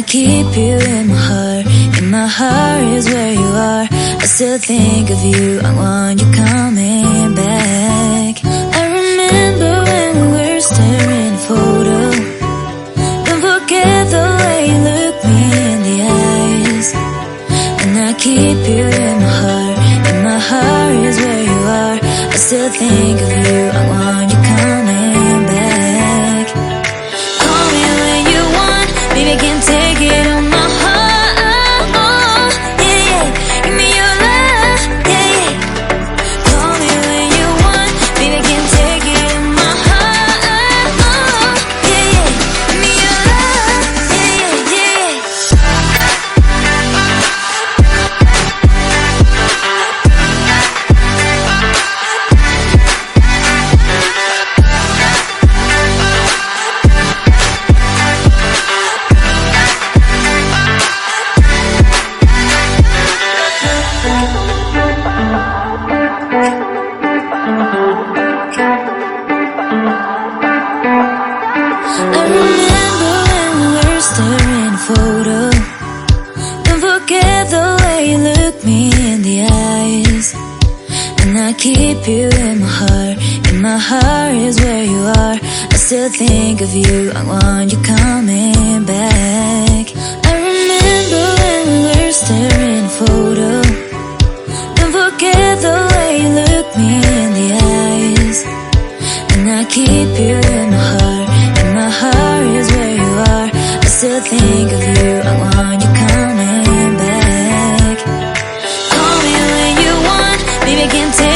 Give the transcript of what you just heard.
keep you in my heart. In my heart is where you are. I still think of you, I want you coming back. I remember when we were staring at a photo. Don't forget the way you look me in the eyes. And I keep you in my heart. In my heart is where you are. I still think of you, I want you coming back. Call me when you want, baby, I can't take it on my heart. Yeah, yeah, give me your love, yeah, yeah. Call me when you want, baby, I can't take it on my heart. Yeah, yeah, give me your love, yeah, yeah, I remember when we were staring at a photo. Don't forget the way you look me in the eyes. And I keep you in my heart. In my heart is where you are. I still think of you, I want you coming back. I remember when we were staring at a photo. Don't forget the way you look me in the eyes. And I keep you in my heart. In my heart is where you are. I still think of you, I want you coming back. Call me when you want, baby, I can't take